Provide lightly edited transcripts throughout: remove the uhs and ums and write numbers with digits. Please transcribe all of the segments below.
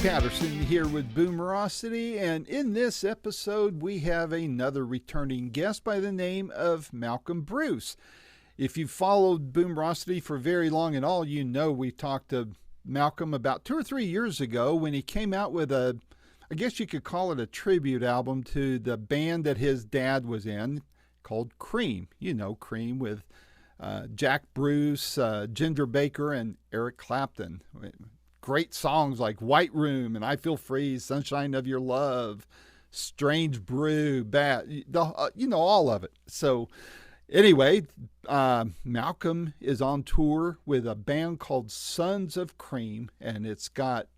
Patterson here with Boomerocity, and in this episode we have another returning guest by the name of Malcolm Bruce. If you've followed Boomerocity for very long at all, you know we talked to Malcolm about 2 or 3 years ago when he came out with I guess you could call it a tribute album to the band that his dad was in called Cream. You know, Cream with Jack Bruce, Ginger Baker, and Eric Clapton. Great songs like White Room and I Feel Free, Sunshine of Your Love, Strange Brew, Bat, you know, all of it. So anyway, Malcolm is on tour with a band called Sons of Cream, and it's got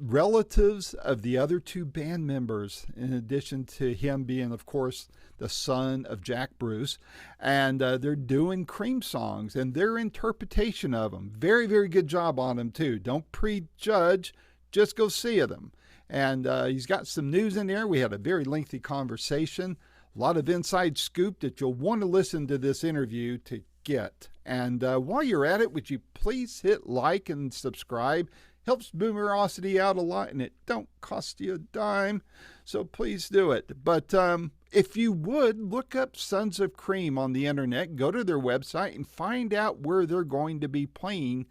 relatives of the other two band members, in addition to him being, of course, the son of Jack Bruce. And they're doing Cream songs and their interpretation of them. Very, very good job on them, too. Don't prejudge, just go see them. And he's got some news in there. We had a very lengthy conversation, a lot of inside scoop that you'll want to listen to this interview to get. And while you're at it, would you please hit like and subscribe? Helps Boomerocity out a lot, and it don't cost you a dime, so please do it. But if you would, look up Sons of Cream on the internet, go to their website, and find out where they're going to be playing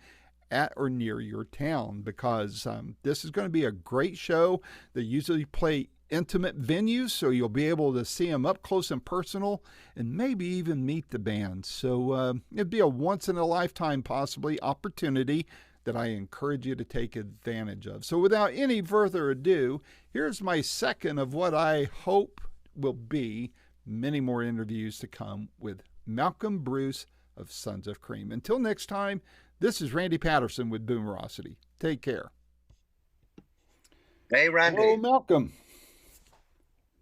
at or near your town, because this is going to be a great show. They usually play intimate venues, so you'll be able to see them up close and personal, and maybe even meet the band. So it'd be a once-in-a-lifetime, possibly, opportunity that I encourage you to take advantage of. So without any further ado, here's my second of what I hope will be many more interviews to come with Malcolm Bruce of Sons of Cream. Until next time, this is Randy Patterson with Boomerocity. Take care. Hey, Randy. Hello, Malcolm.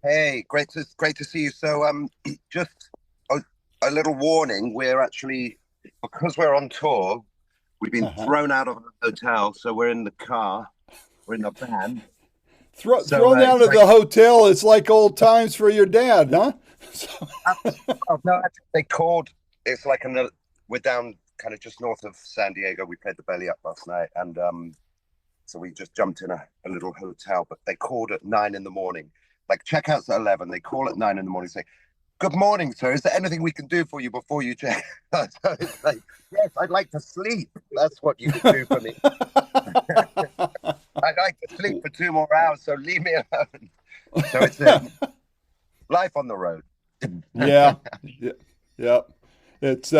Hey, great to see you. So just a little warning, we're actually, because we're on tour, we've been thrown out of a hotel, so we're in the car. We're in a van. Thrown out of the hotel. It's like old times for your dad, huh? No, actually, they called. It's like we're down kind of just north of San Diego. We played the Belly Up last night, and so we just jumped in a little hotel. But they called at 9 in the morning. Like checkout's at 11. They call at 9 in the morning, say, "Good morning, sir. Is there anything we can do for you before you check?" So it's like, yes, I'd like to sleep. That's what you can do for me. I'd like to sleep for 2 more hours, so leave me alone. So it's life on the road. Yeah. It's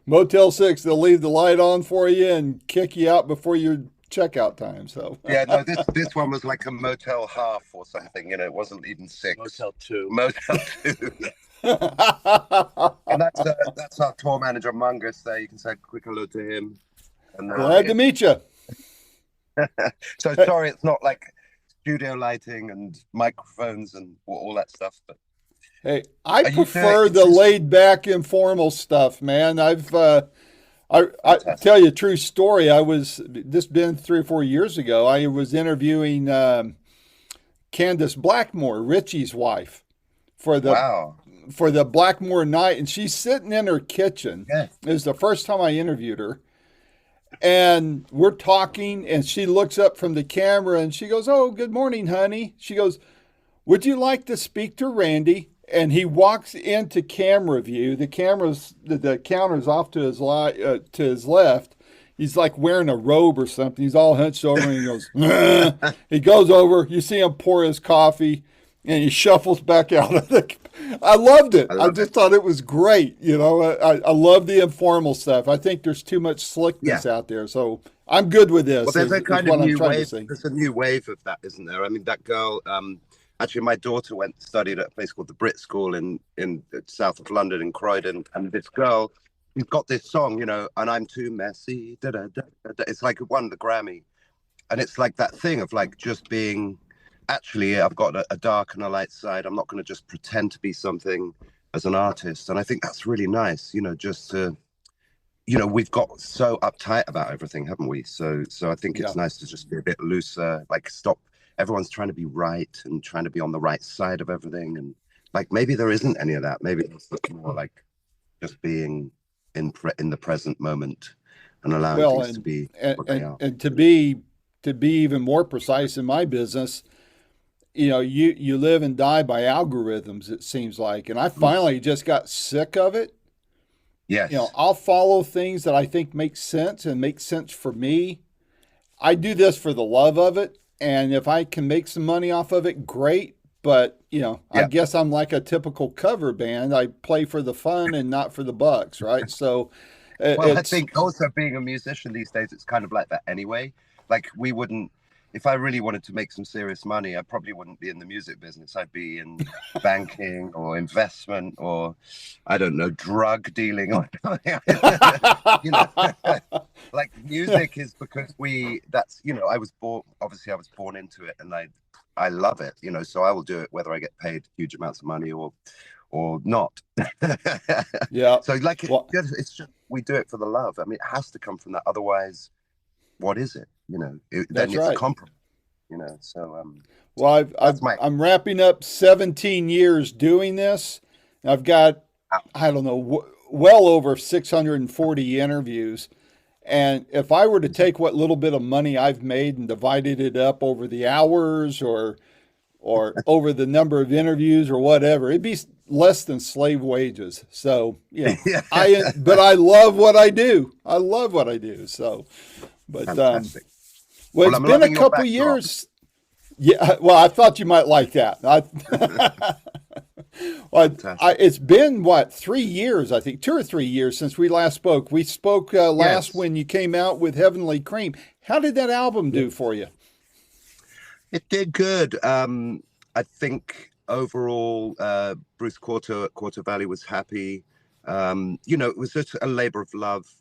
Motel 6. They'll leave the light on for you and kick you out before your checkout time. So yeah, no, this one was like a Motel half or something. You know, it wasn't even 6. Motel 2. Motel 2. And that's our tour manager, Mungus. There, you can say a quick hello to him. And, glad to meet you. So sorry, it's not like studio lighting and microphones and all that stuff. But hey, I prefer the laid back, informal stuff, man. I tell you a true story. This been 3 or 4 years ago. I was interviewing Candace Blackmore, Richie's wife, for the Blackmore night, and she's sitting in her kitchen. Yes. It was the first time I interviewed her. And we're talking, and she looks up from the camera, and she goes, "Oh, good morning, honey." She goes, "Would you like to speak to Randy?" And he walks into camera view. The counter's off to his left. He's like wearing a robe or something. He's all hunched over, and he goes, "Nah." He goes over. You see him pour his coffee, and he shuffles back out of the. I loved it. I just thought it was great. You know, I love the informal stuff. I think there's too much slickness out there, so I'm good with this. Well, there's a kind of new wave. There's a new wave of that, isn't there? I mean, that girl. Actually, my daughter studied at a place called the Brit School in south of London in Croydon, and this girl, she's got this song, you know, "And I'm Too Messy." Da, da, da, da. It's like it won the Grammy, and it's like that thing of like just being. Actually, I've got a dark and a light side. I'm not going to just pretend to be something as an artist. And I think that's really nice, you know, just to, you know, we've got so uptight about everything, haven't we? So I think it's nice to just be a bit looser, like stop. Everyone's trying to be right and trying to be on the right side of everything. And like, maybe there isn't any of that. Maybe it's more like just being in the present moment and allowing things to be what they are. And to be to be even more precise in my business, you live and die by algorithms, it seems like. And I finally just got sick of it. Yes. I'll follow things that I think make sense and make sense for me. I do this for the love of it. And if I can make some money off of it, great. But, I Yeah. guess I'm like a typical cover band. I play for the fun and not for the bucks, right? So Well, I it's, think also being a musician these days, it's kind of like that anyway. Like we wouldn't, if I really wanted to make some serious money, I probably wouldn't be in the music business. I'd be in banking or investment or I don't know, drug dealing or you know. Like music is because I was born into it and I love it, so I will do it whether I get paid huge amounts of money or not. yeah. So like Well, it's just we do it for the love. I mean, it has to come from that. Otherwise, what is it? Then that's it's a right. compromise. So Well, that's my I'm wrapping up 17 years doing this. I've got, I don't know, well over 640 interviews. And if I were to take what little bit of money I've made and divided it up over the hours or over the number of interviews or whatever, it'd be less than slave wages. So, yeah, but I love what I do. I love what I do. So, but, fantastic. well, Well, it's I'm been a loving your couple backdrop. years. Yeah, well, I thought you might like that. Fantastic. It's been what, 3 years, I think, 2 or 3 years since we last spoke. We spoke last Yes. when you came out with Heavenly Cream. How did that album Yeah. do for you? It did good. I think overall, Bruce Quarter Valley was happy. It was just a labor of love.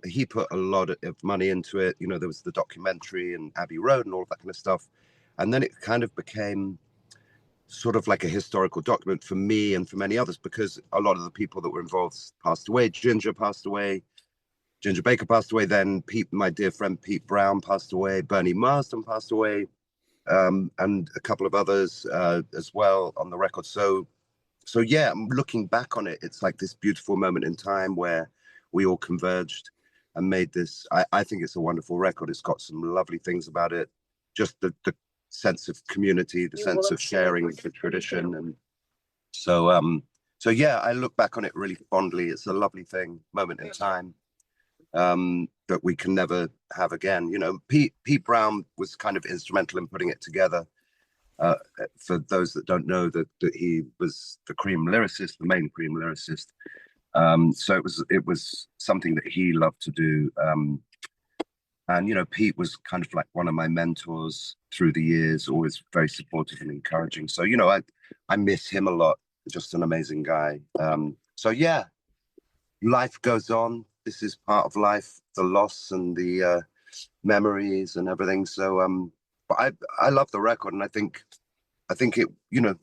He put a lot of money into it. There was the documentary and Abbey Road and all of that kind of stuff. And then it kind of became sort of like a historical document for me and for many others because a lot of the people that were involved passed away. Ginger passed away. Ginger Baker passed away. Then Pete, my dear friend Pete Brown passed away. Bernie Marsden passed away. And a couple of others as well on the record. So yeah, looking back on it, it's like this beautiful moment in time where we all converged and made this. I think it's a wonderful record. It's got some lovely things about it. Just the sense of community, the sense of sharing the tradition, and so yeah, I look back on it really fondly. It's a lovely moment in time that we can never have again. Pete Brown was kind of instrumental in putting it together. For those that don't know, that he was the Cream lyricist, the main Cream lyricist. So it was something that he loved to do. And Pete was kind of like one of my mentors through the years, always very supportive and encouraging. So I miss him a lot. Just an amazing guy. So yeah, life goes on. This is part of life, the loss and the memories and everything. So but I love the record, and I think it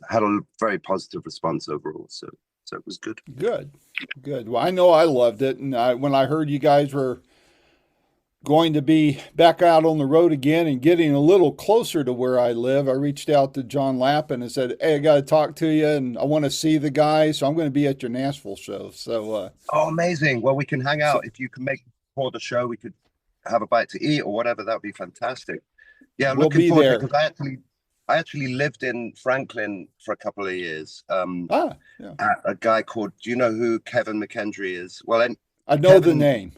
had a very positive response overall. So it was good. Good. Well, I know I loved it, and when I heard you guys were going to be back out on the road again and getting a little closer to where I live, I reached out to John Lappin and said, "Hey, I got to talk to you, and I want to see the guys, so I'm going to be at your Nashville show." So, oh, amazing! Well, we can hang out if you can make for the show. We could have a bite to eat or whatever. That would be fantastic. Yeah, we'll looking be forward to there. it because I actually lived in Franklin for a couple of years. Yeah. A guy called, do you know who Kevin McKendry is? Well, I know the name.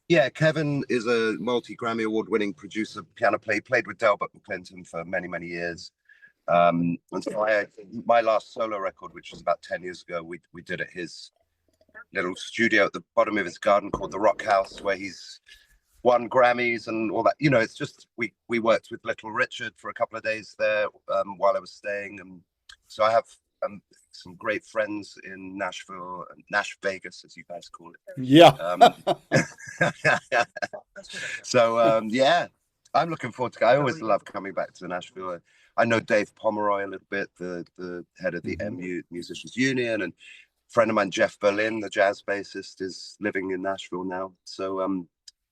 Yeah, Kevin is a multi-Grammy award-winning producer, piano player, played with Delbert McClinton for many, many years. And so my last solo record, which was about 10 years ago, we did at his little studio at the bottom of his garden called the Rock House, where he's won Grammys and all that. It's just we worked with Little Richard for a couple of days there while I was staying, and so I have some great friends in Nashville, Nash Vegas, as you guys call it. Yeah. So yeah, I'm looking forward to. I always love coming back to Nashville. I know Dave Pomeroy a little bit, the head of the MU Musicians Union, and a friend of mine, Jeff Berlin, the jazz bassist, is living in Nashville now. So I'm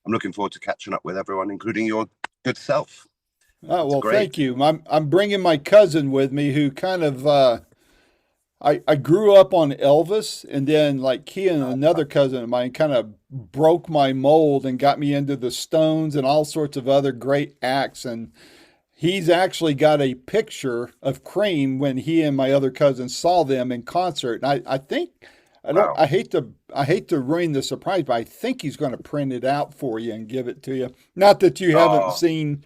looking forward to catching up with everyone, including your good self. Oh, well, thank you. I'm bringing my cousin with me, who kind of I grew up on Elvis, and then like he and another cousin of mine kind of broke my mold and got me into the Stones and all sorts of other great acts. And he's actually got a picture of Cream when he and my other cousin saw them in concert. And I think Wow. I hate to ruin the surprise, but I think he's going to print it out for you and give it to you. Not that you haven't Oh, seen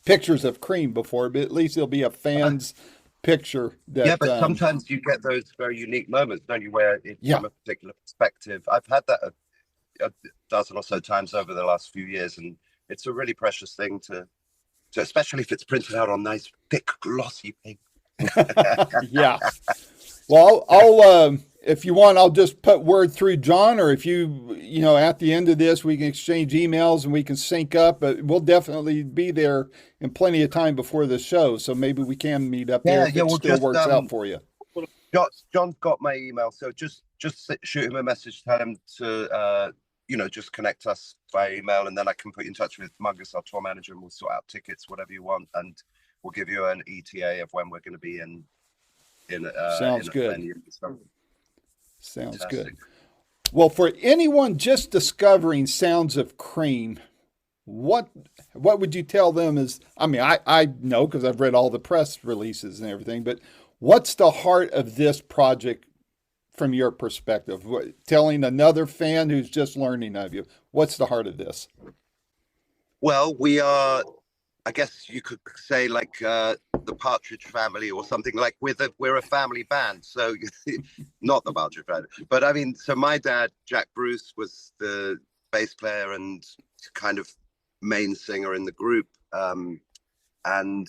pictures of Cream before, but at least it'll be a fan's picture yeah, that but sometimes you get those very unique moments, don't you, where it's yeah. from a particular perspective. I've had that a dozen or so times over the last few years, and it's a really precious thing to especially if it's printed out on nice, thick, glossy paper. Yeah. Well, I'll if you want, I'll just put word through John, or if you know, at the end of this, we can exchange emails and we can sync up. But we'll definitely be there in plenty of time before the show, so maybe we can meet up there Yeah, if yeah. it Well, still just works out for you. John's got my email, so just shoot him a message, tell him to just connect us by email, and then I can put you in touch with Mungus, our tour manager, and we'll sort out tickets, whatever you want, and we'll give you an ETA of when we're going to be in Sounds a good. venue. So, Sounds fantastic. good. Well, for anyone just discovering Sounds of Cream, what would you tell them is, I mean, I know because I've read all the press releases and everything, but what's the heart of this project from your perspective? Telling another fan who's just learning of you, what's the heart of this? Well, we are, I guess you could say, like the Partridge Family or something. Like we're a family band, so not the Partridge Family, but I mean, so my dad, Jack Bruce, was the bass player and kind of main singer in the group, and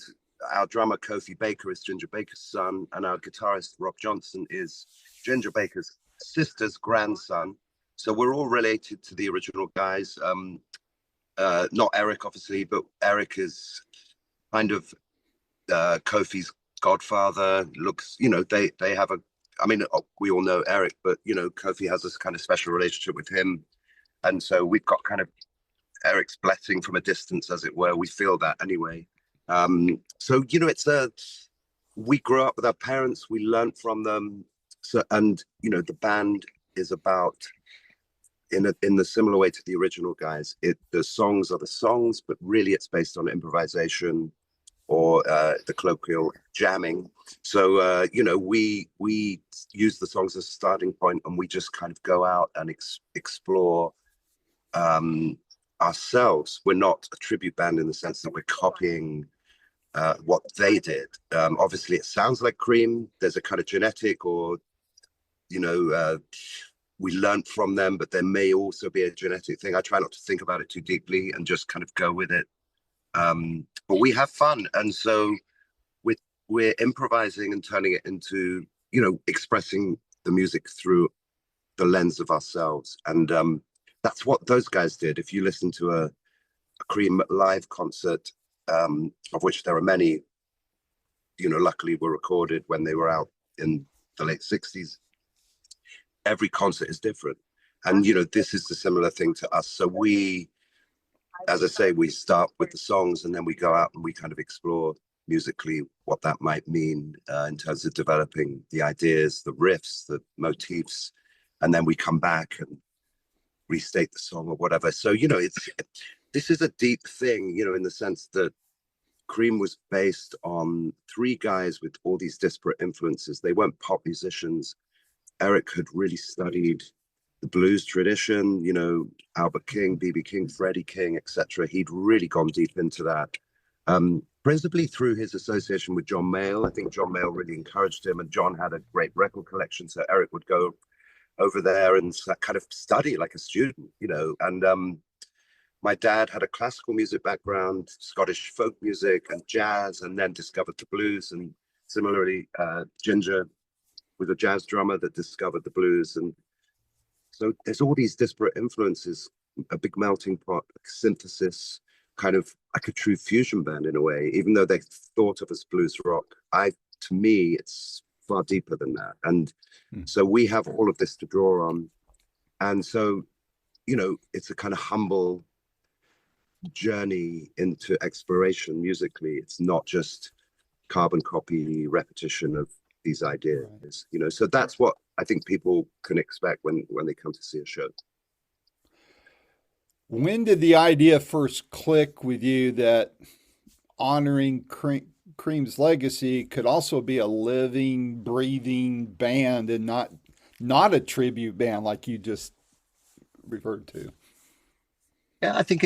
our drummer Kofi Baker is Ginger Baker's son, and our guitarist Rob Johnson is Ginger Baker's sister's grandson. So we're all related to the original guys. Not Eric, obviously, but Eric is kind of Kofi's godfather. Looks, they have a. I mean, we all know Eric, but Kofi has this kind of special relationship with him, and so we've got kind of Eric's blessing from a distance, as it were. We feel that anyway. So we grew up with our parents. We learned from them. So, and the band is about, in the similar way to the original guys, the songs are the songs, but really it's based on improvisation or the colloquial jamming. So we use the songs as a starting point, and we just kind of go out and explore ourselves. We're not a tribute band in the sense that we're copying what they did. Obviously, it sounds like Cream. There's a kind of genetic, or we learned from them, but there may also be a genetic thing. I try not to think about it too deeply and just kind of go with it. But we have fun, and so we're improvising and turning it into expressing the music through the lens of ourselves, and that's what those guys did. If you listen to a Cream live concert, of which there are many, luckily were recorded when they were out in the late 60s. Every concert is different, and this is the similar thing to us. So we, as I say, we start with the songs, and then we go out and we kind of explore musically what that might mean in terms of developing the ideas, the riffs, the motifs, and then we come back and restate the song or whatever. So this is a deep thing, in the sense that Cream was based on three guys with all these disparate influences. They weren't pop musicians. Eric had really studied the blues tradition, Albert King, B.B. King, Freddie King, etc. He'd really gone deep into that, principally through his association with John Mayall. I think John Mayall really encouraged him, and John had a great record collection, so Eric would go over there and kind of study like a student, and my dad had a classical music background, Scottish folk music and jazz, and then discovered the blues. And similarly, Ginger was a jazz drummer that discovered the blues. And so there's all these disparate influences, a big melting pot, synthesis, kind of like a true fusion band in a way, even though they thought of as blues rock. To me, it's far deeper than that. And so we have all of this to draw on. And so, it's a kind of humble journey into exploration musically. It's not just carbon copy repetition of these ideas, you know. So that's what I think people can expect when they come to see a show. When did the idea first click with you that honoring Cream's legacy could also be a living, breathing band and not a tribute band like you just referred to? Yeah, I think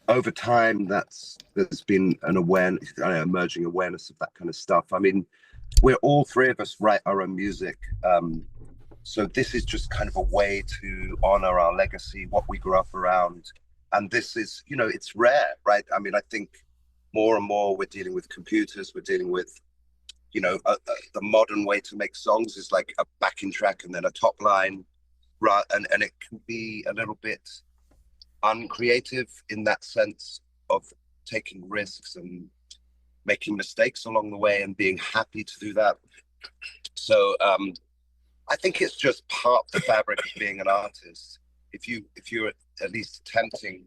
over time there's been an awareness, emerging awareness of that kind of stuff. I mean, we're all three of us write our own music. So this is just kind of a way to honor our legacy, what we grew up around. And this is, you know, it's rare, right? I mean, I think more and more we're dealing with computers, we're dealing with, you know, the modern way to make songs is like a backing track and then a top line, right? And it can be a little bit uncreative in that sense of taking risks and making mistakes along the way and being happy to do that. So I think it's just part of the fabric of being an artist. If you're at least attempting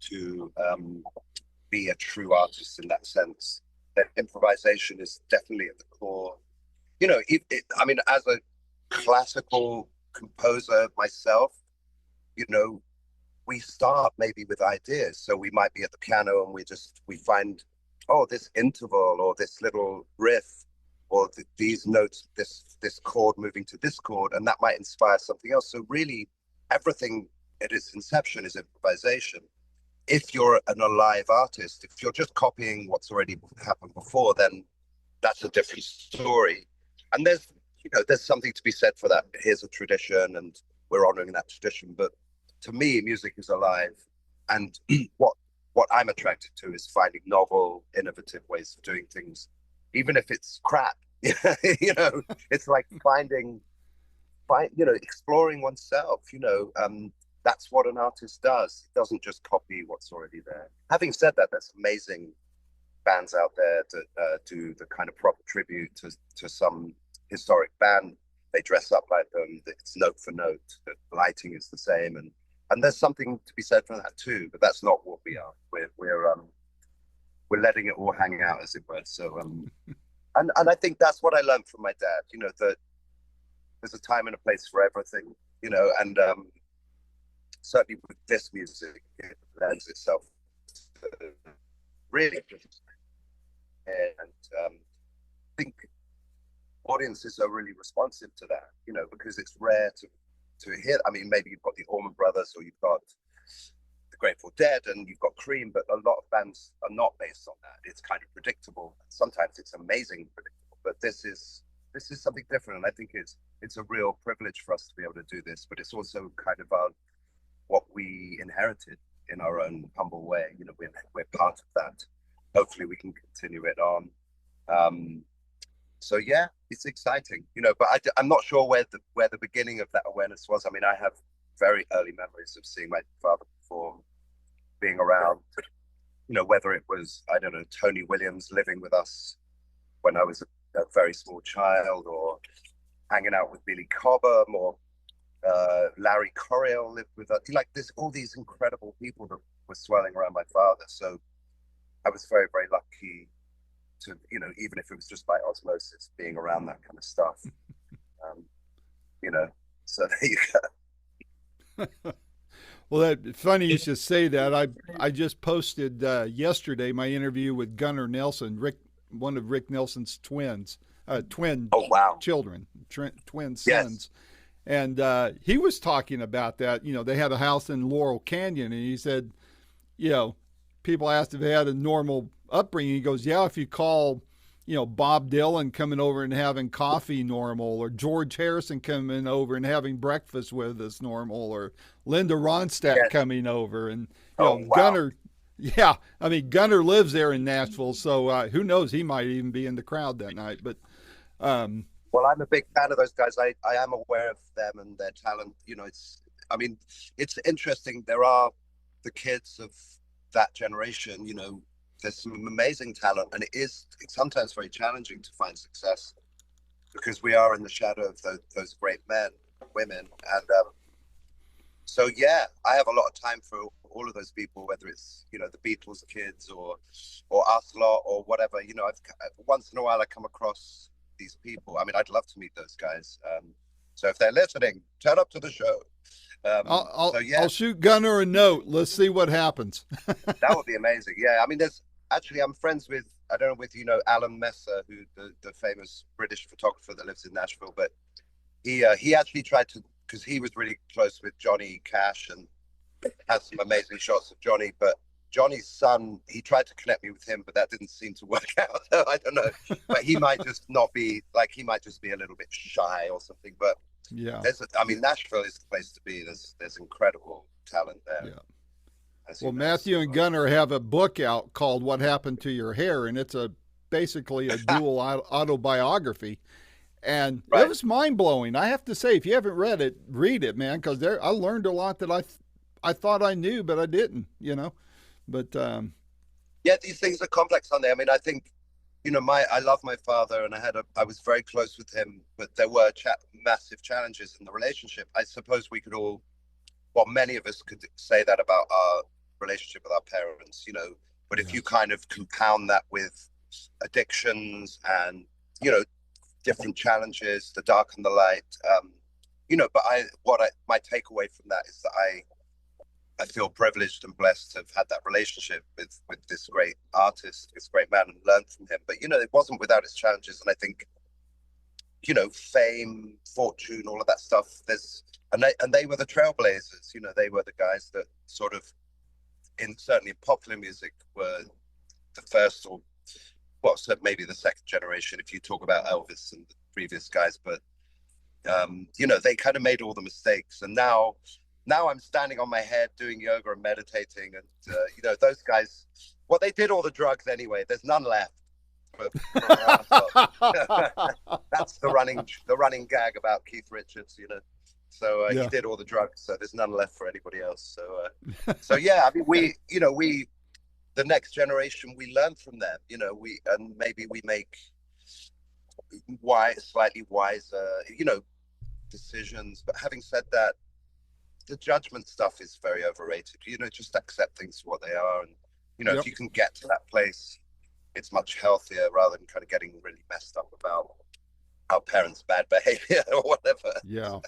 to be a true artist in that sense, that improvisation is definitely at the core. You know, I mean, as a classical composer myself, you know, we start maybe with ideas. So we might be at the piano and we find, oh, this interval or this little riff or these notes, this chord moving to this chord, and that might inspire something else. So really, everything at its inception is improvisation. If you're an alive artist, if you're just copying what's already happened before, then that's a different story. And there's something to be said for that. Here's a tradition, and we're honoring that tradition. But to me, music is alive, and what I'm attracted to is finding novel, innovative ways of doing things, even if it's crap. You know, it's like exploring oneself. You know, that's what an artist does. It doesn't just copy what's already there. Having said that, there's amazing bands out there that do the kind of proper tribute to some historic band. They dress up like them. It's note for note. The lighting is the same, and there's something to be said for that too. But that's not what we are. We're letting it all hang out, as it were. So and I think that's what I learned from my dad. You know, that there's a time and a place for everything. You know, and certainly with this music, it lends itself to really just, and I think audiences are really responsive to that, you know, because it's rare to hear. I mean, maybe you've got the Allman Brothers or you've got the Grateful Dead and you've got Cream, but a lot of bands are not based on that. It's kind of predictable. Sometimes it's amazing predictable, but this is something different, and I think it's a real privilege for us to be able to do this. But it's also kind of what we inherited in our own humble way. You know, we're part of that. Hopefully, we can continue it on. So yeah, it's exciting, you know. But I'm not sure where the beginning of that awareness was. I mean, I have very early memories of seeing my father perform, being around. You know, whether it was, I don't know, Tony Williams living with us when I was a very small child, or hanging out with Billy Cobham, or Larry Coryell lived with us. Like all these incredible people that were swirling around my father. So I was very, very lucky to, you know, even if it was just by osmosis, being around that kind of stuff. You know, so there you go. Well, that's funny you should say that. I just posted yesterday my interview with Gunnar Nelson, one of Rick Nelson's twin Oh, wow. children, twin sons. Yes. And he was talking about that. You know, they had a house in Laurel Canyon, and he said, you know, people asked if they had a normal upbringing. He goes, yeah, if you call, you know, Bob Dylan coming over and having coffee normal, or George Harrison coming over and having breakfast with us normal, or Linda Ronstadt coming over. And, you know, wow. Gunnar, yeah, I mean, Gunnar lives there in Nashville, so who knows, he might even be in the crowd that night. But well, I'm a big fan of those guys. I am aware of them and their talent. You know, it's interesting. There are the kids of that generation, you know, there's some amazing talent, and it's sometimes very challenging to find success because we are in the shadow of those great men and women. And so, yeah, I have a lot of time for all of those people, whether it's, you know, the Beatles kids or us lot or whatever. You know, once in a while I come across these people. I mean, I'd love to meet those guys. So if they're listening, turn up to the show. I'll shoot Gunnar a note. Let's see what happens. That would be amazing. Yeah, I mean, I'm friends with, I don't know if you know Alan Messer, who the famous British photographer that lives in Nashville, but he actually tried to, because he was really close with Johnny Cash and has some amazing shots of Johnny, but Johnny's son, he tried to connect me with him, but that didn't seem to work out. I don't know, but he might just not be like, he might just be a little bit shy or something. But yeah, I mean, Nashville is the place to be. There's incredible talent there. Yeah. Well, Matthew and Gunnar have a book out called "What Happened to Your Hair," and it's basically a dual autobiography. And it was mind blowing. I have to say, if you haven't read it, read it, man, because I learned a lot that I thought I knew, but I didn't. But yeah, these things are complex, aren't they? I mean, I think, I love my father, and I was very close with him, but there were massive challenges in the relationship. I suppose many of us could say that about our relationship with our parents, but if you kind of compound that with addictions and, different challenges, the dark and the light, but my takeaway from that is that I feel privileged and blessed to have had that relationship with this great artist, this great man, and learned from him. But it wasn't without its challenges, and I think fame, fortune, all of that stuff. And they were the trailblazers. They were the guys that sort of, certainly in popular music, were the first or so maybe the second generation if you talk about Elvis and the previous guys. But they kind of made all the mistakes, and now I'm standing on my head doing yoga and meditating, and those guys, well, they did all the drugs anyway. There's none left. That's the running gag about Keith Richards, So he did all the drugs, so there's none left for anybody else. So yeah, I mean, we the next generation, we learn from them, and maybe we make slightly wiser, decisions. But having said that, the judgment stuff is very overrated. Just accept things for what they are, and if you can get to that place, it's much healthier rather than kind of getting really messed up about our parents' bad behavior or whatever. Yeah.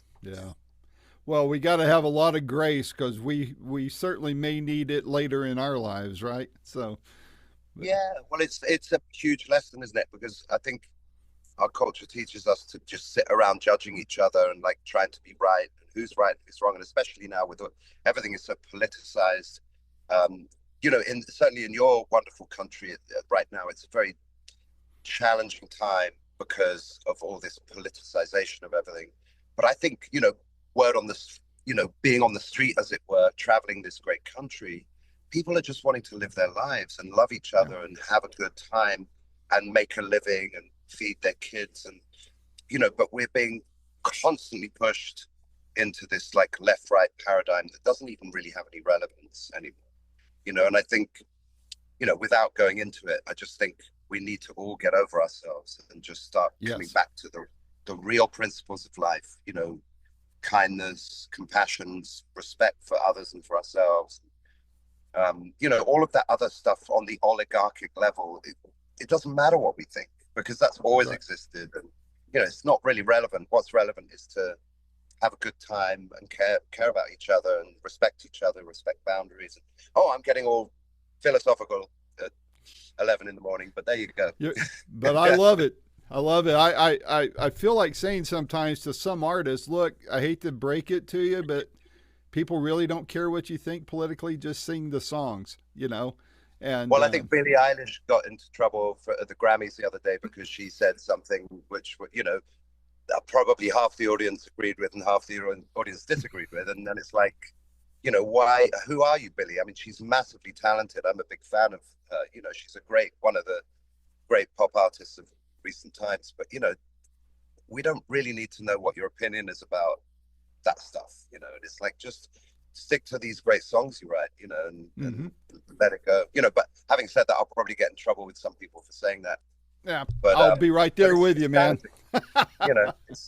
Well, we got to have a lot of grace, because we certainly may need it later in our lives, right? So. Yeah, well, it's a huge lesson, isn't it? Because I think our culture teaches us to just sit around judging each other and like trying to be right, and who's right, and who's wrong, and especially now with everything is so politicized. Certainly in your wonderful country right now, it's a very challenging time because of all this politicization of everything. But I think word on this, being on the street, as it were, traveling this great country, people are just wanting to live their lives and love each other and have a good time and make a living and feed their kids, and but we're being constantly pushed into this like left-right paradigm that doesn't even really have any relevance anymore, and I think without going into it, I just think we need to all get over ourselves and just start coming back to the real principles of life, kindness, compassion, respect for others and for ourselves. All of that other stuff on the oligarchic level, it doesn't matter what we think, because that's always existed, and it's not really relevant. What's relevant is to have a good time and care about each other and respect each other, respect boundaries. I'm getting all philosophical at 11 in the morning, but there you go. But I love it. I feel like saying sometimes to some artists, look, I hate to break it to you, but people really don't care what you think politically. Just sing the songs, And well, I think Billie Eilish got into trouble at the Grammys the other day because she said something which, probably half the audience agreed with and half the audience disagreed with. And then it's like, why? Who are you, Billie? I mean, she's massively talented. I'm a big fan of her. She's one of the great pop artists of recent times. But, we don't really need to know what your opinion is about that stuff. It's like, just stick to these great songs you write, and let it go. But having said that, I'll probably get in trouble with some people for saying that. Yeah, but I'll be right there with you, man.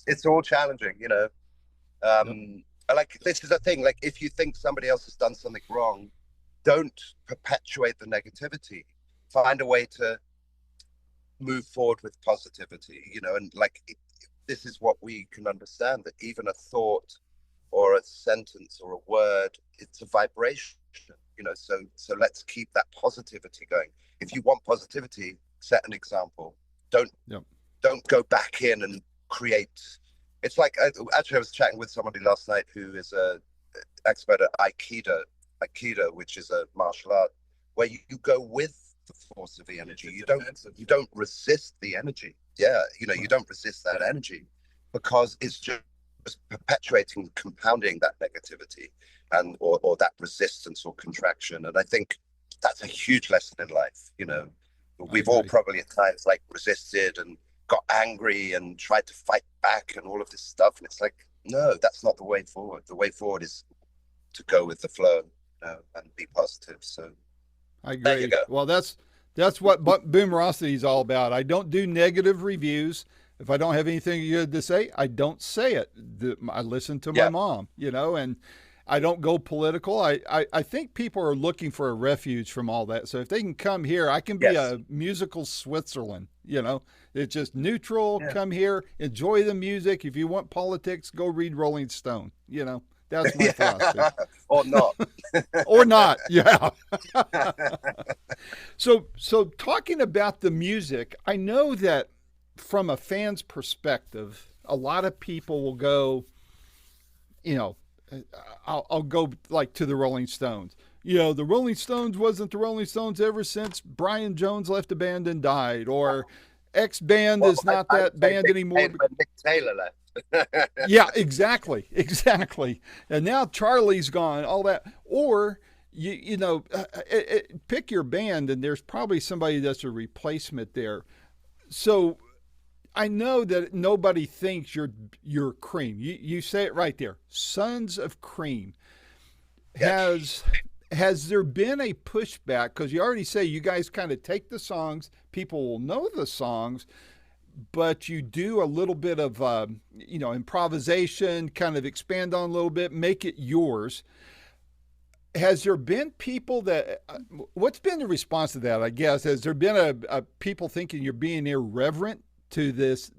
It's all challenging. Like, this is the thing. Like, if you think somebody else has done something wrong, don't perpetuate the negativity. Find a way to move forward with positivity, and like this is what we can understand, that even a thought or a sentence or a word, it's a vibration, so let's keep that positivity going. If you want positivity, set an example. Don't Yep. don't go back in and create. It's like, actually I was chatting with somebody last night who is a expert at aikido, which is a martial art where you go with the force of the energy. You don't resist the energy. Yeah, you don't resist that energy, because it's just perpetuating, compounding that negativity, and or that resistance or contraction. And I think that's a huge lesson in life. We've all probably at times like resisted and got angry and tried to fight back and all of this stuff, and it's like, no, that's not the way forward. The way forward is to go with the flow, and be positive. So I there you agree. go. Well, that's what Boomerocity is all about. I don't do negative reviews. If I don't have anything good to say, I don't say it. I listen to my Yeah. mom, and I don't go political. I think people are looking for a refuge from all that. So if they can come here, I can be Yes. a musical Switzerland. It's just neutral. Yeah. Come here, enjoy the music. If you want politics, go read Rolling Stone. That's my Yeah. philosophy. Or not. Or not. Yeah. So talking about the music, I know that from a fan's perspective, a lot of people will go, you know, I'll go like to the Rolling Stones. The Rolling Stones wasn't the Rolling Stones ever since Brian Jones left the band and died, or X band Well, is not I that would say band anymore. Nick Taylor left. Yeah, exactly, exactly. And now Charlie's gone. All that, or pick your band, and there's probably somebody that's a replacement there. So I know that nobody thinks you're Cream. You say it right there. Sons of Cream. Yes. Has there been a pushback? Because you already say you guys kind of take the songs, people will know the songs, but you do a little bit of improvisation, kind of expand on a little bit, make it yours. Has there been people that? What's been the response to that? I guess has there been a people thinking you're being irreverent to these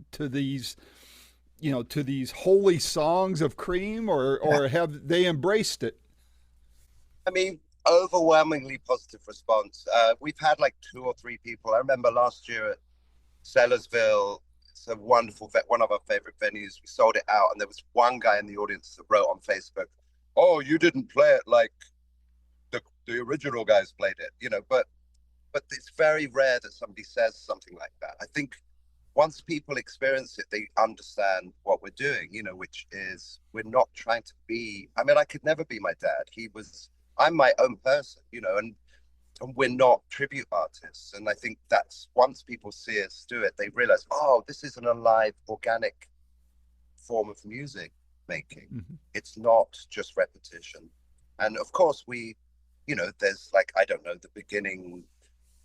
holy songs of Cream, or have they embraced it? I mean, overwhelmingly positive response. We've had like 2 or 3 people. I remember last year at Sellersville, it's a wonderful one of our favorite venues. We sold it out, and there was one guy in the audience that wrote on Facebook, "Oh, you didn't play it like the original guys played it," but it's very rare that somebody says something like that. I think once people experience it, they understand what we're doing, which is we're not trying to be. I mean, I could never be my dad. I'm my own person, and we're not tribute artists. And I think that's, once people see us do it, they realize, oh, this is an alive, organic form of music making. Mm-hmm. It's not just repetition. And of course, there's like, I don't know, the beginning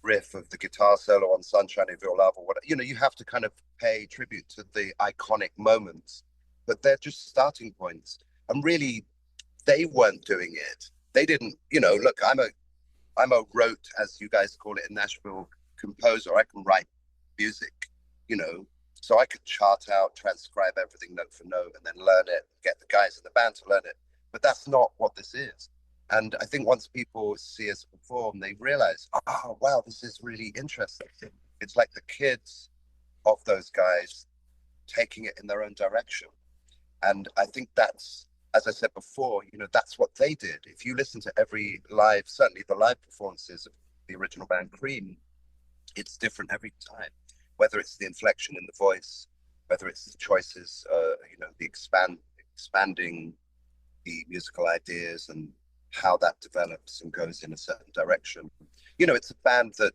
riff of the guitar solo on Sunshine of Your Love or whatever. You have to kind of pay tribute to the iconic moments, but they're just starting points. And really, they weren't doing it. They didn't, look, I'm a rote, as you guys call it in Nashville, composer. I can write music, so I could chart out, transcribe everything note for note, and then learn it, get the guys in the band to learn it. But that's not what this is. And I think once people see us perform, they realize, oh, wow, this is really interesting. It's like the kids of those guys taking it in their own direction. And I think that's, as I said before, that's what they did. If you listen to every live, certainly the live performances of the original band Cream, it's different every time, whether it's the inflection in the voice, whether it's the choices, the expanding the musical ideas and how that develops and goes in a certain direction. It's a band that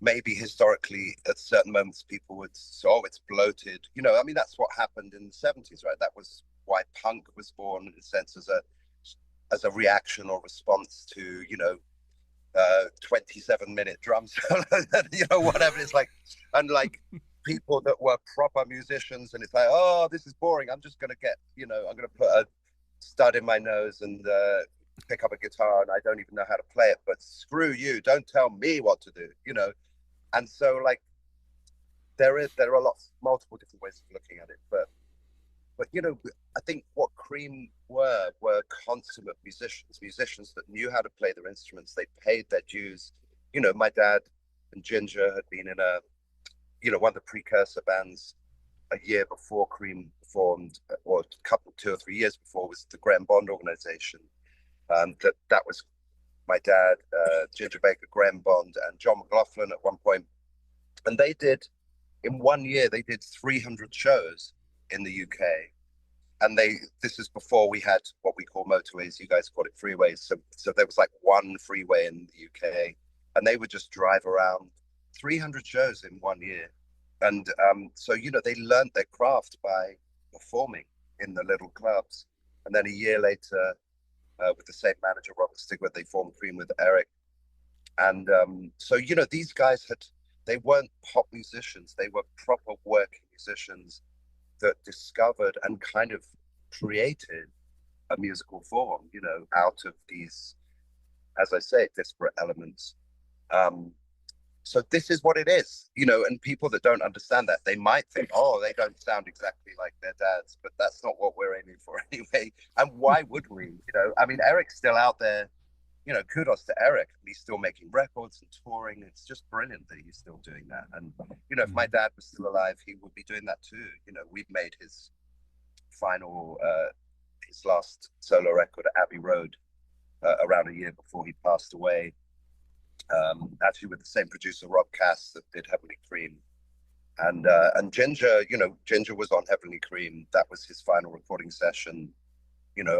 maybe historically at certain moments people would say, oh, it's bloated. I mean, that's what happened in the 70s, right? That was why punk was born, in a sense, as a reaction or response to 27-minute drums, whatever. It's like, and like people that were proper musicians, and it's like, oh, this is boring, I'm just gonna get, I'm gonna put a stud in my nose and pick up a guitar, and I don't even know how to play it, but screw you, don't tell me what to do. And so, like, there are multiple different ways of looking at it, but you know, I think what Cream were consummate musicians that knew how to play their instruments. They paid their dues. You know, my dad and Ginger had been in one of the precursor bands a year before Cream formed, or a couple, 2 or 3 years before, was the Graham Bond organization. That was my dad, Ginger Baker, Graham Bond, and John McLaughlin at one point, and they did in 1 year they did 300 shows in the UK. And this is before we had what we call motorways. You guys call it freeways. So there was like one freeway in the UK, and they would just drive around 300 shows in 1 year. And so you know, they learned their craft by performing in the little clubs. And then a year later, with the same manager, Robert Stigwood, they formed Cream with Eric. And so you know, these guys they weren't pop musicians. They were proper working musicians that discovered and kind of created a musical form, you know, out of these, as I say, disparate elements. So this is what it is, you know, and people that don't understand that, they might think, oh, they don't sound exactly like their dads, but that's not what we're aiming for anyway. And why would we? You know, I mean, Eric's still out there. You know, kudos to Eric. He's still making records and touring. It's just brilliant that he's still doing that. And, you know, if my dad was still alive, he would be doing that too. You know, we've made his last solo record, Abbey Road, around a year before he passed away. Actually with the same producer, Rob Cass, that did Heavenly Cream. And Ginger, you know, Ginger was on Heavenly Cream. That was his final recording session, you know,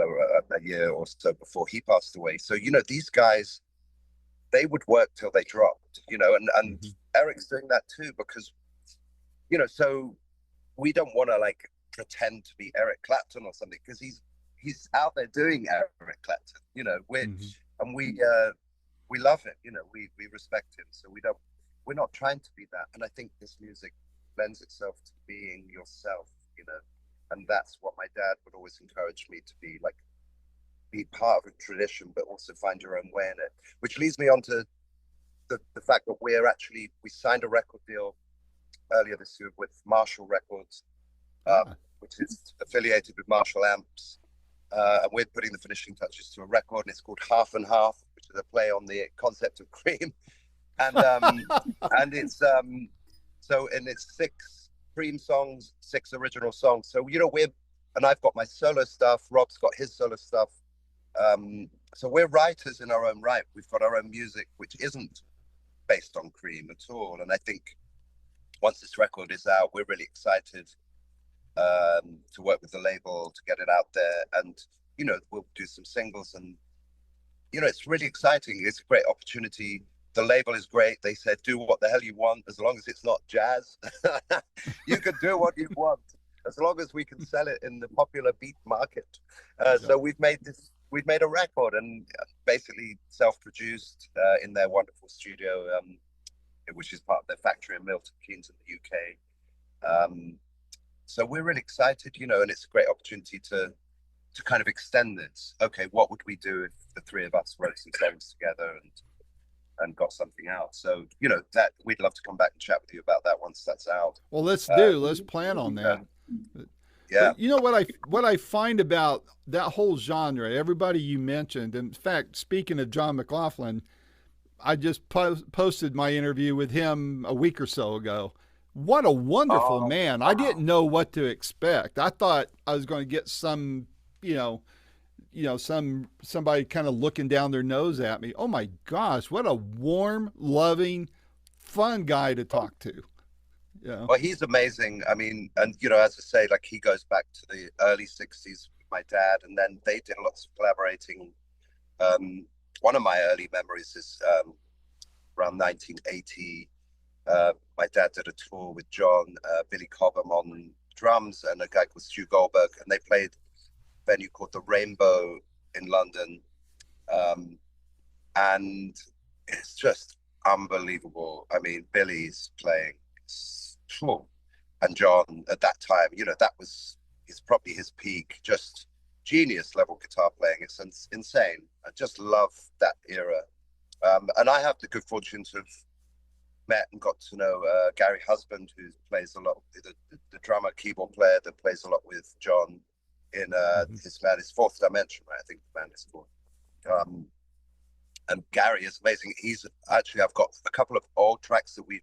a year or so before he passed away. So, you know, these guys, they would work till they dropped, you know, and Eric's doing that too, because, you know, so we don't want to like pretend to be Eric Clapton or something, because he's out there doing Eric Clapton, you know, and we love him, you know, we respect him. So we're not trying to be that. And I think this music lends itself to being yourself, you know. And that's what my dad would always encourage me to be, like, be part of a tradition, but also find your own way in it. Which leads me on to the fact that we signed a record deal earlier this year with Marshall Records, which is affiliated with Marshall Amps. And we're putting the finishing touches to a record, and it's called Half and Half, which is a play on the concept of Cream. And and it's it's 6 Cream songs, 6 original songs. So, you know, and I've got my solo stuff, Rob's got his solo stuff. So we're writers in our own right. We've got our own music, which isn't based on Cream at all. And I think once this record is out, we're really excited to work with the label to get it out there. And, you know, we'll do some singles, and, you know, it's really exciting. It's a great opportunity. The label is great. They said, do what the hell you want, as long as it's not jazz. You can do what you want, as long as we can sell it in the popular beat market. So we've made a record, and basically self-produced in their wonderful studio, which is part of their factory in Milton Keynes in the UK. So we're really excited, you know, and it's a great opportunity to kind of extend this. Okay, what would we do if the 3 of us wrote some songs together and got something out? So, you know, that we'd love to come back and chat with you about that once that's out. Well, let's plan on that. Yeah. But you know what I find about that whole genre, everybody you mentioned, in fact, speaking of John McLaughlin, I just posted my interview with him a week or so ago. What a wonderful man. I didn't know what to expect. I thought I was going to get some, somebody kind of looking down their nose at me. Oh my gosh, what a warm, loving, fun guy to talk to. Yeah. Well, he's amazing. I mean, and, you know, as I say, like, he goes back to the early 60s with my dad, and then they did lots of collaborating. One of my early memories is around 1980. My dad did a tour with John, Billy Cobham on drums, and a guy called Stu Goldberg, and they played a venue called the Rainbow in London. And it's just unbelievable. I mean, Billy's playing, and John at that time, you know, that was probably his peak, just genius level guitar playing. It's insane. I just love that era. And I have the good fortune to have met and got to know Gary Husband, who plays a lot, the drummer, keyboard player that plays a lot with John in his band, his Fourth Dimension, right? I think the band is called. And Gary is amazing. He's actually, I've got a couple of old tracks that we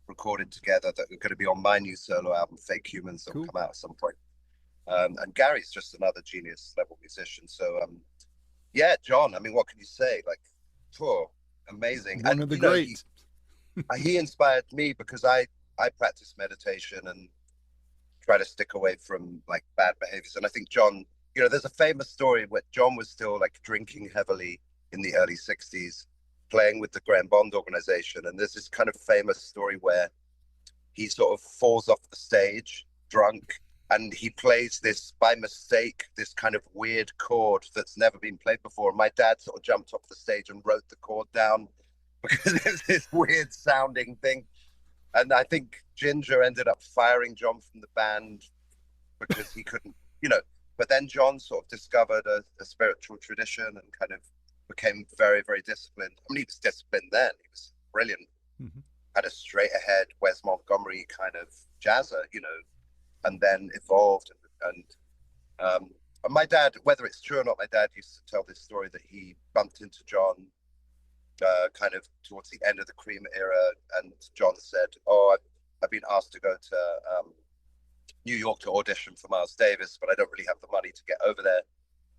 recorded together that are going to be on my new solo album, Fake Humans, that will come out at some point. And Gary's just another genius level musician. So, yeah, John, I mean, what can you say? Like, amazing. One of the greats. He inspired me because I practice meditation and try to stick away from like bad behaviors. And I think John, there's a famous story where John was still like drinking heavily in the early 60s, playing with the Graham Bond organization. And there's this kind of famous story where he sort of falls off the stage drunk, and he plays this by mistake, this kind of weird chord that's never been played before. And my dad sort of jumped off the stage and wrote the chord down because it's this weird sounding thing. And I think Ginger ended up firing John from the band because he couldn't, but then John sort of discovered a spiritual tradition and kind of became very, very disciplined. I mean, he was disciplined then. He was brilliant. Mm-hmm. Had a straight ahead Wes Montgomery kind of jazzer, and then evolved. And my dad, whether it's true or not, my dad used to tell this story that he bumped into John kind of towards the end of the Cream era, and John said, I've been asked to go to New York to audition for Miles Davis, but I don't really have the money to get over there.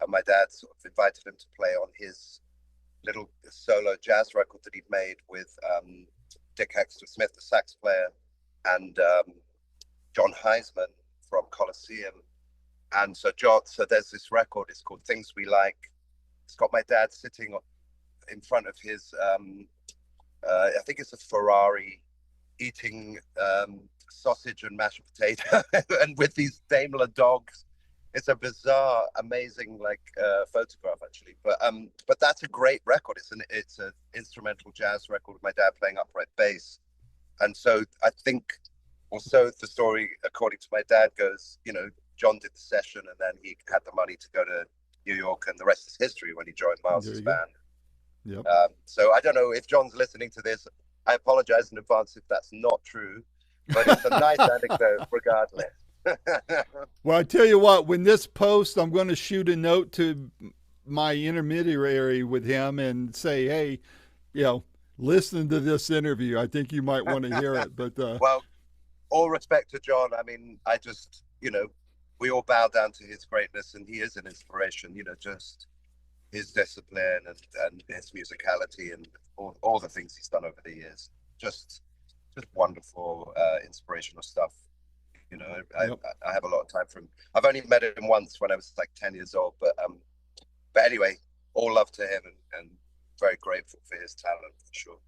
And my dad sort of invited him to play on his little solo jazz record that he'd made with Dick Hexter-Smith, the sax player, and John Heisman from Coliseum. And so there's this record, it's called Things We Like. It's got my dad sitting in front of his, I think it's a Ferrari, eating sausage and mashed potato and with these Daimler dogs. It's a bizarre, amazing photograph actually, but that's a great record. It's an instrumental jazz record with my dad playing upright bass, and so I think also the story, according to my dad, goes, John did the session and then he had the money to go to New York, and the rest is history when he joined Miles's band. Yep. So I don't know if John's listening to this. I apologize in advance if that's not true, but it's a nice anecdote regardless. Well, I tell you what, when this post, I'm going to shoot a note to my intermediary with him and say, hey, listen to this interview. I think you might want to hear it. But well, all respect to John. I mean, I just, we all bow down to his greatness, and he is an inspiration, just his discipline and his musicality and all the things he's done over the years. Just wonderful, inspirational stuff. I have a lot of time for him. I've only met him once when I was like 10 years old, but anyway, all love to him and very grateful for his talent for sure.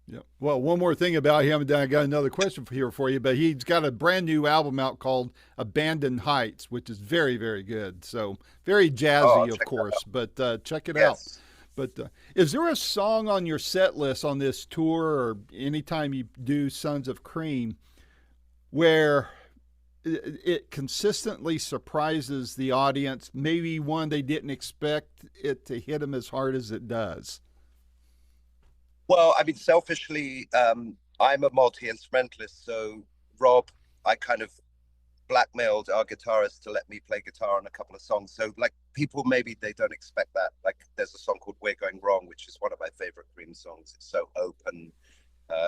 Yeah. Well, one more thing about him, and then I got another question here for you, but he's got a brand new album out called Abandoned Heights, which is very, very good. So very jazzy, of course, but check it out. But is there a song on your set list on this tour or anytime you do Sons of Cream where it consistently surprises the audience, maybe one they didn't expect it to hit them as hard as it does? Well, I mean, selfishly, I'm a multi-instrumentalist. So Rob, I kind of blackmailed our guitarist to let me play guitar on a couple of songs. So like people, maybe they don't expect that. Like there's a song called We're Going Wrong, which is one of my favorite Cream songs. It's so open,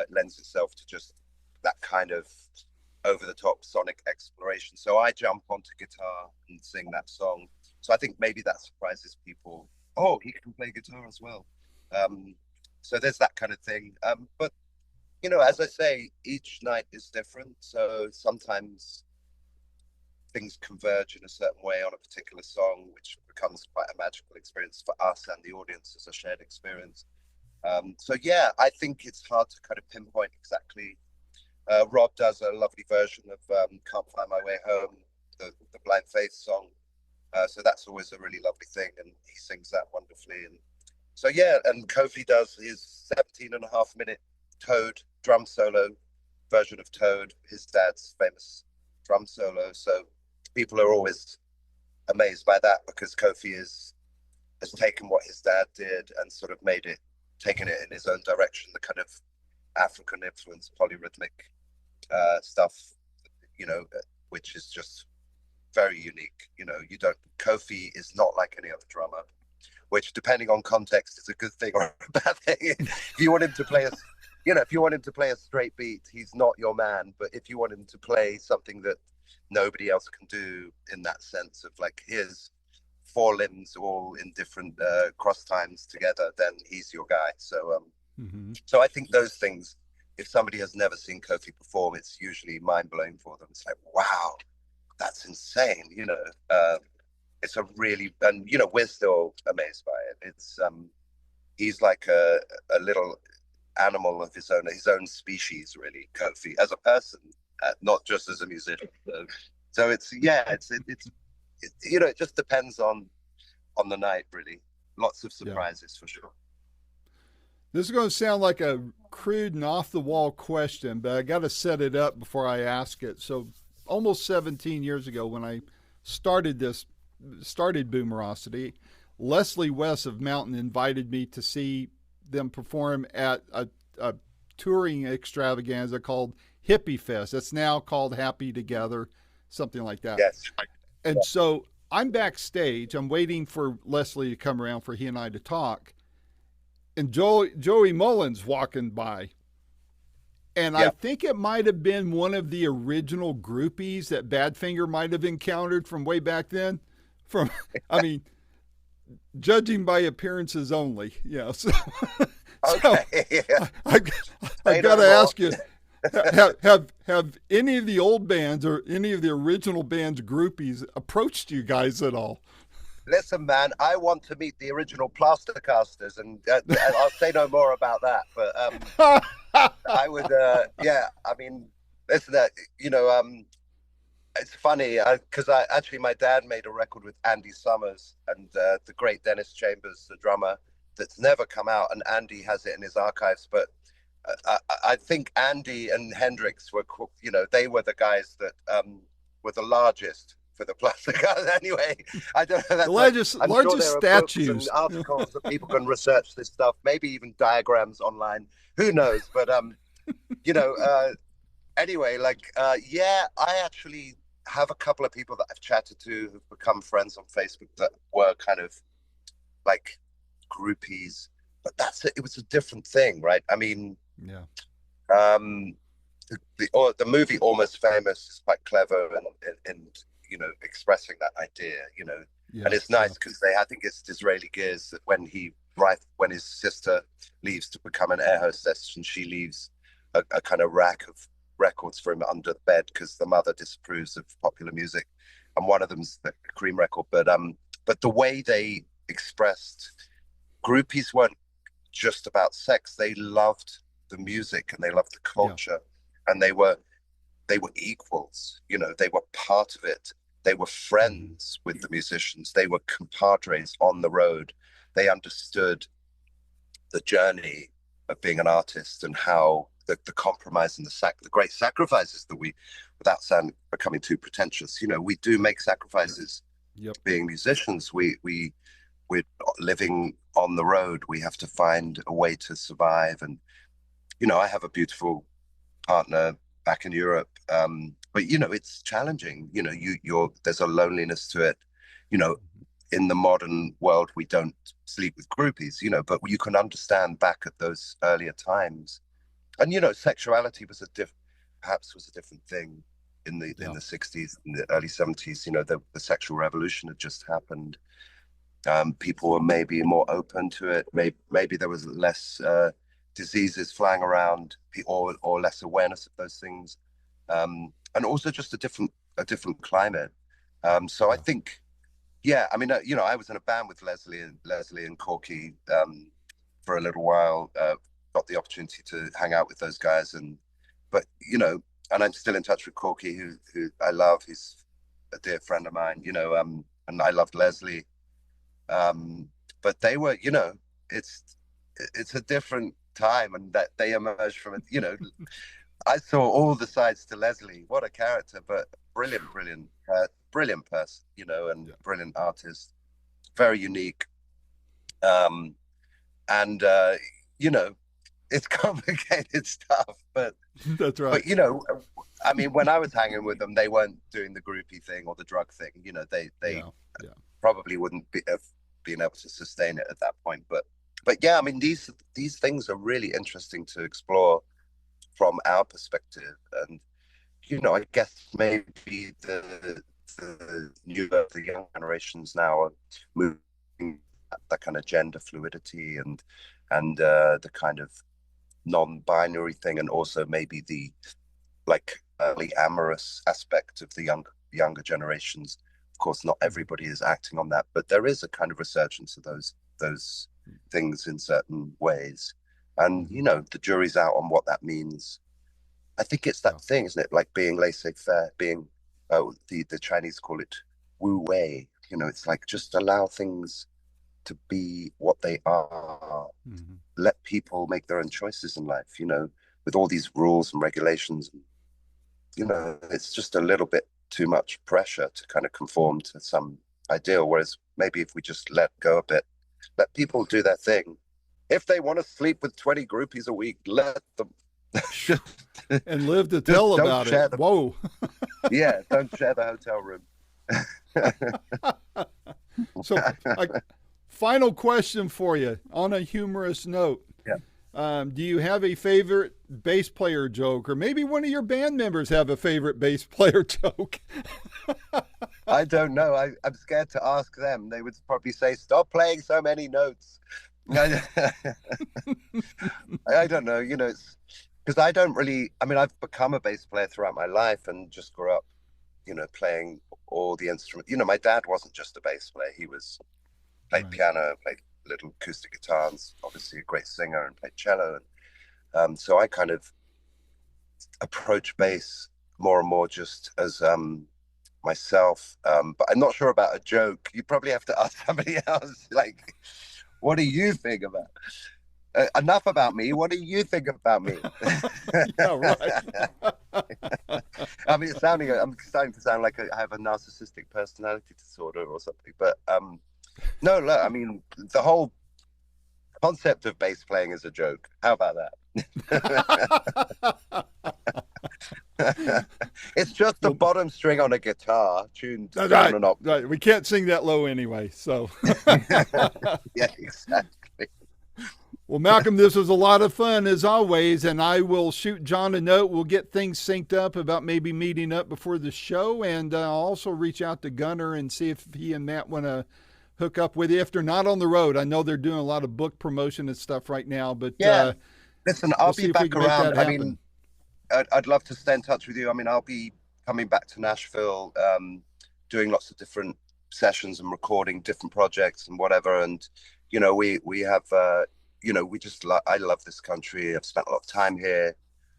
lends itself to just that kind of over-the-top sonic exploration. So I jump onto guitar and sing that song. So I think maybe that surprises people. Oh, he can play guitar as well. So there's that kind of thing. But, as I say, each night is different. So sometimes things converge in a certain way on a particular song, which becomes quite a magical experience for us and the audience as a shared experience. So yeah, I think it's hard to kind of pinpoint exactly. Rob does a lovely version of Can't Find My Way Home, the Blind Faith song. So that's always a really lovely thing, and he sings that wonderfully. And so yeah, and Kofi does his 17.5-minute Toad drum solo version of Toad, his dad's famous drum solo. So people are always amazed by that because Kofi has taken what his dad did and sort of taken it in his own direction, the kind of African influence polyrhythmic stuff, you know, which is just very unique. You know, you don't, Kofi is not like any other drummer, which depending on context is a good thing or a bad thing. If you want him to play if you want him to play a straight beat, he's not your man. But if you want him to play something that nobody else can do, in that sense of like his four limbs all in different cross times together, then he's your guy. So so I think those things, if somebody has never seen Kofi perform, it's usually mind-blowing for them. It's like, wow, that's insane. It's a really, and we're still amazed by it. It's he's like a little animal of his own species, really, Kofi, as a person, not just as a musician. So it's it just depends on the night, really. Lots of surprises for sure. This is going to sound like a crude and off the wall question, but I got to set it up before I ask it. So almost 17 years ago, when I started Boomerocity, Leslie West of Mountain invited me to see them perform at a touring extravaganza called Hippie Fest. It's now called Happy Together, something like that. Yes. And so I'm backstage. I'm waiting for Leslie to come around for he and I to talk. And Joey Mullins walking by. And I think it might have been one of the original groupies that Badfinger might have encountered from way back then. I mean, judging by appearances only. Yeah. So, okay. I got to ask you, have any of the old bands or any of the original band's groupies approached you guys at all? Listen, man, I want to meet the original Plastercasters, and I'll say no more about that. But I would, I mean, listen, it's funny because my dad made a record with Andy Summers and the great Dennis Chambers, the drummer, that's never come out, and Andy has it in his archives. But I think Andy and Hendrix were, they were the guys that were the largest for the plastic. Anyway, I don't know. The largest statues and articles that people can research this stuff. Maybe even diagrams online. Who knows? But anyway, I actually have a couple of people that I've chatted to who've become friends on Facebook that were kind of like groupies, but it was a different thing, right? I mean, the movie Almost Famous is quite clever and expressing that idea, and it's nice because I think it's Disraeli Gears that when his sister leaves to become an air hostess, and she leaves a kind of rack of records for him under the bed because the mother disapproves of popular music, and one of them's the Cream record. But the way they expressed, groupies weren't just about sex. They loved the music and they loved the culture, and they were equals. They were part of it. They were friends with the musicians. They were compadres on the road. They understood the journey of being an artist and how the compromise and the great sacrifices that we, without becoming too pretentious, we do make sacrifices. Being musicians, we're living on the road. We have to find a way to survive. And I have a beautiful partner back in Europe, but it's challenging. There's a loneliness to it. In the modern world, we don't sleep with groupies. But you can understand back at those earlier times, and sexuality was perhaps a different thing in the 60s, in the early 70s. The sexual revolution had just happened. People were maybe more open to it. Maybe there was less diseases flying around, or less awareness of those things, and also just a different climate. So I think, I mean, I was in a band with Leslie and Corky for a little while. Got the opportunity to hang out with those guys, and I'm still in touch with Corky, who I love. He's a dear friend of mine, and I loved Leslie. But they were, it's a different time, and that they emerged from it. I saw all the sides to Leslie. What a character, but brilliant person, and brilliant artist, very unique. And it's complicated stuff, but that's right. But, you know, I mean, when I was hanging with them, they weren't doing the groupie thing or the drug thing. You know, they probably wouldn't have been able to sustain it at that point. But yeah, I mean, these things are really interesting to explore from our perspective. And, you know, I guess maybe the young generations now are moving that kind of gender fluidity and the kind of non-binary thing, and also maybe the like early amorous aspect of the younger generations. Of course, not everybody is acting on that, but there is a kind of resurgence of those things in certain ways. And you know, the jury's out on what that means. I think it's that thing, isn't it? Like being laissez-faire, being the Chinese call it wu wei. You know, it's like just allow things to be what they are. Mm-hmm. Let people make their own choices in life, you know, with all these rules and regulations. You know, it's just a little bit too much pressure to kind of conform to some ideal. Whereas maybe if we just let go a bit, let people do their thing. If they want to sleep with 20 groupies a week, let them. And live to tell about it. Whoa. Yeah, don't share the hotel room. So, final question for you on a humorous note. Yeah. Do you have a favorite bass player joke, or maybe one of your band members have a favorite bass player joke? I don't know. I'm scared to ask them. They would probably say, "Stop playing so many notes." I don't know. You know, it's because I don't really. I mean, I've become a bass player throughout my life and just grew up, you know, playing all the instruments. You know, my dad wasn't just a bass player. He played piano, played little acoustic guitars, obviously a great singer, and played cello. And so I kind of approach bass more and more just as myself. But I'm not sure about a joke. You probably have to ask somebody else, like, what do you think about enough about me? What do you think about me? Yeah, right. I mean, I'm starting to sound like I have a narcissistic personality disorder or something. But no, look, I mean, the whole concept of bass playing is a joke. How about that? It's just the bottom string on a guitar tuned down an octave. Right. We can't sing that low anyway, so. Yeah, exactly. Well, Malcolm, this was a lot of fun as always, and I will shoot John a note. We'll get things synced up about maybe meeting up before the show, and I'll also reach out to Gunnar and see if he and Matt want to hook up with you if they're not on the road. I know they're doing a lot of book promotion and stuff right now, but yeah. Listen, I'll be back around. I mean, I'd love to stay in touch with you. I mean, I'll be coming back to Nashville, doing lots of different sessions and recording different projects and whatever. And you know, we have. You know, I love this country. I've spent a lot of time here.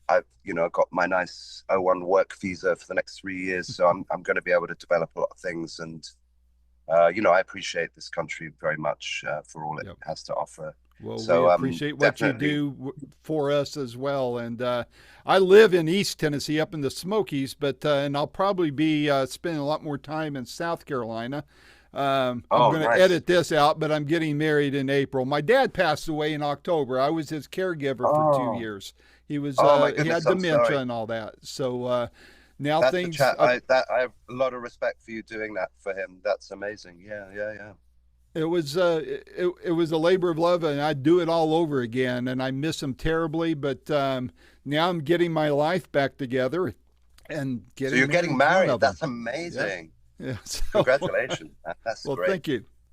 I've got my nice O1 work visa for the next 3 years. So I'm going to be able to develop a lot of things. And, you know, I appreciate this country very much for all it has to offer. Well, so, we appreciate what you do for us as well. And I live in East Tennessee up in the Smokies, but and I'll probably be spending a lot more time in South Carolina. I'm going to edit this out, but I'm getting married in April. My dad passed away in October. I was his caregiver for 2 years. He was he had dementia and all that. So now that's things. I have a lot of respect for you doing that for him. That's amazing. Yeah. It was it was a labor of love, and I'd do it all over again. And I miss him terribly, but now I'm getting my life back together and getting. So you're getting married. That's amazing. Yeah. Yeah, so, congratulations. That's well, great.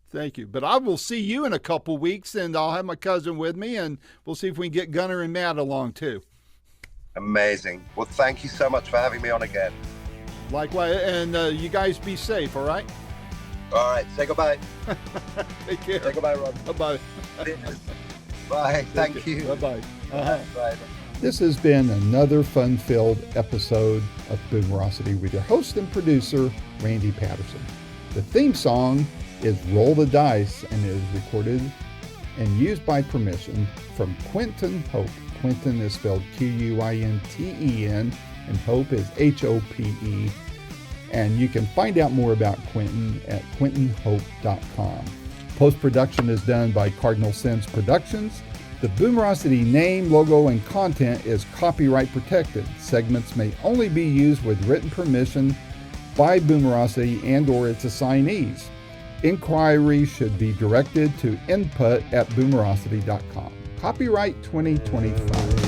Thank you. But I will see you in a couple weeks, and I'll have my cousin with me, and we'll see if we can get Gunnar and Matt along too. Amazing. Well, thank you so much for having me on again. Likewise, and you guys be safe, all right? All right, say goodbye. Take care. Say goodbye, Rob. Bye-bye. Bye. Thank you. Bye-bye. Bye. This has been another fun-filled episode of Boomerocity with your host and producer, Randy Patterson. The theme song is Roll the Dice and is recorded and used by permission from Quentin Hope. Quentin is spelled Quinten, and Hope is Hope. And you can find out more about Quentin at quentinhope.com. Post-production is done by Cardinal Sins Productions. The Boomerocity name, logo, and content is copyright protected. Segments may only be used with written permission by Boomerocity and or its assignees. Inquiries should be directed to input@boomerocity.com. Copyright 2025.